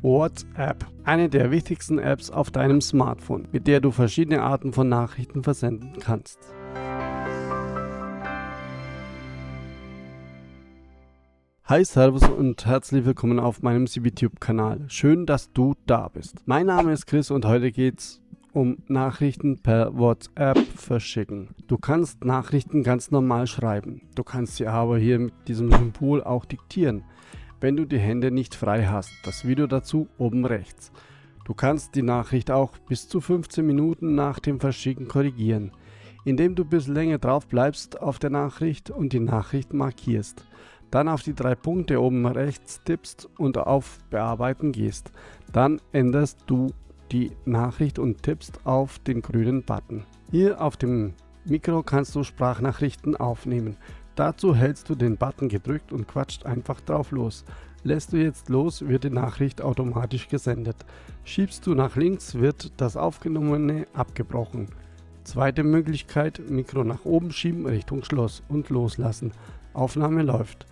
WhatsApp, eine der wichtigsten Apps auf deinem Smartphone, mit der du verschiedene Arten von Nachrichten versenden kannst. Hi, Servus und herzlich willkommen auf meinem CBTube-Kanal. Schön, dass du da bist. Mein Name ist Chris und heute geht's um Nachrichten per WhatsApp verschicken. Du kannst Nachrichten ganz normal schreiben. Du kannst sie aber hier mit diesem Symbol auch diktieren, wenn du die Hände nicht frei hast. Das Video dazu oben rechts. Du kannst die Nachricht auch bis zu 15 Minuten nach dem Verschicken korrigieren, indem du bis länger drauf bleibst auf der Nachricht und die Nachricht markierst. Dann auf die 3 Punkte oben rechts tippst und auf Bearbeiten gehst. Dann änderst du die Nachricht und tippst auf den grünen Button. Hier auf dem Mikro kannst du Sprachnachrichten aufnehmen. Dazu hältst du den Button gedrückt und quatscht einfach drauf los. Lässt du jetzt los, wird die Nachricht automatisch gesendet. Schiebst du nach links, wird das Aufgenommene abgebrochen. Zweite Möglichkeit, Mikro nach oben schieben, Richtung Schloss und loslassen. Aufnahme läuft.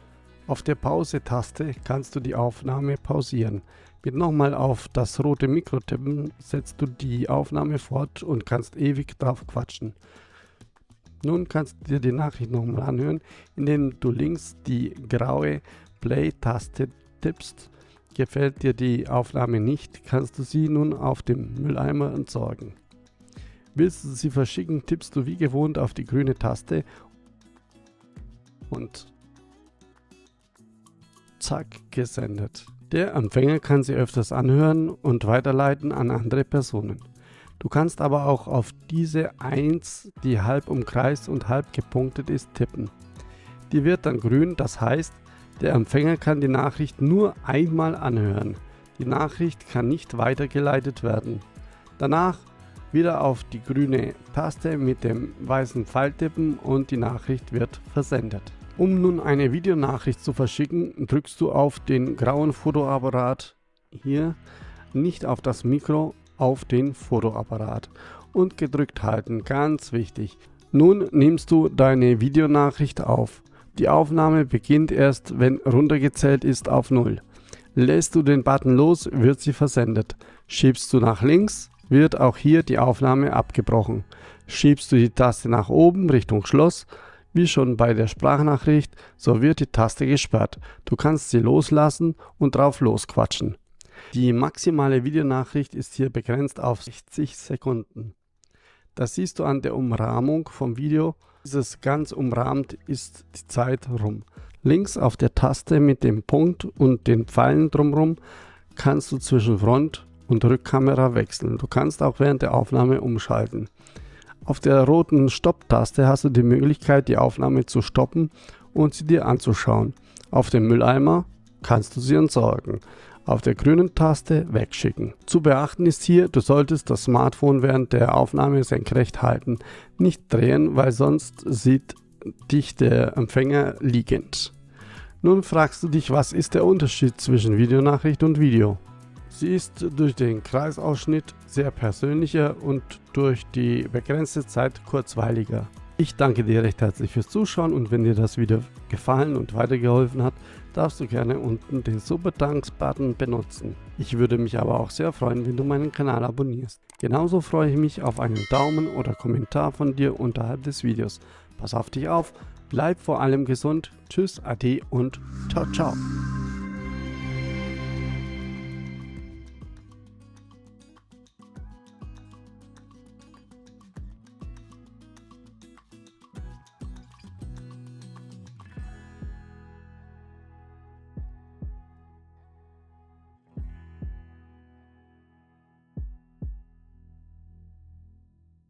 Auf der Pause-Taste kannst du die Aufnahme pausieren. Mit nochmal auf das rote Mikro tippen, setzt du die Aufnahme fort und kannst ewig drauf quatschen. Nun kannst du dir die Nachricht nochmal anhören, indem du links die graue Play-Taste tippst. Gefällt dir die Aufnahme nicht, kannst du sie nun auf dem Mülleimer entsorgen. Willst du sie verschicken, tippst du wie gewohnt auf die grüne Taste und zack, gesendet. Der Empfänger kann sie öfters anhören und weiterleiten an andere Personen. Du kannst aber auch auf diese 1, die halb umkreist und halb gepunktet ist, tippen. Die wird dann grün, das heißt, der Empfänger kann die Nachricht nur einmal anhören. Die Nachricht kann nicht weitergeleitet werden. Danach wieder auf die grüne Taste mit dem weißen Pfeil tippen und die Nachricht wird versendet. Um nun eine Videonachricht zu verschicken, drückst du auf den grauen Fotoapparat hier, nicht auf das Mikro, auf den Fotoapparat und gedrückt halten, ganz wichtig. Nun nimmst du deine Videonachricht auf. Die Aufnahme beginnt erst, wenn runtergezählt ist auf 0. Lässt du den Button los, wird sie versendet. Schiebst du nach links, wird auch hier die Aufnahme abgebrochen. Schiebst du die Taste nach oben Richtung Schloss, wie schon bei der Sprachnachricht, so wird die Taste gesperrt. Du kannst sie loslassen und drauf losquatschen. Die maximale Videonachricht ist hier begrenzt auf 60 Sekunden. Das siehst du an der Umrahmung vom Video. Dieses ganz umrahmt ist die Zeit rum. Links auf der Taste mit dem Punkt und den Pfeilen drumherum kannst du zwischen Front- und Rückkamera wechseln. Du kannst auch während der Aufnahme umschalten. Auf der roten Stopp-Taste hast du die Möglichkeit, die Aufnahme zu stoppen und sie dir anzuschauen. Auf dem Mülleimer kannst du sie entsorgen. Auf der grünen Taste wegschicken. Zu beachten ist hier, du solltest das Smartphone während der Aufnahme senkrecht halten. Nicht drehen, weil sonst sieht dich der Empfänger liegend. Nun fragst du dich, was ist der Unterschied zwischen Videonachricht und Video? Sie ist durch den Kreisausschnitt sehr persönlicher und durch die begrenzte Zeit kurzweiliger. Ich danke dir recht herzlich fürs Zuschauen und wenn dir das Video gefallen und weitergeholfen hat, darfst du gerne unten den Super Thanks-Button benutzen. Ich würde mich aber auch sehr freuen, wenn du meinen Kanal abonnierst. Genauso freue ich mich auf einen Daumen oder Kommentar von dir unterhalb des Videos. Pass auf dich auf, bleib vor allem gesund, tschüss, ade und ciao, ciao.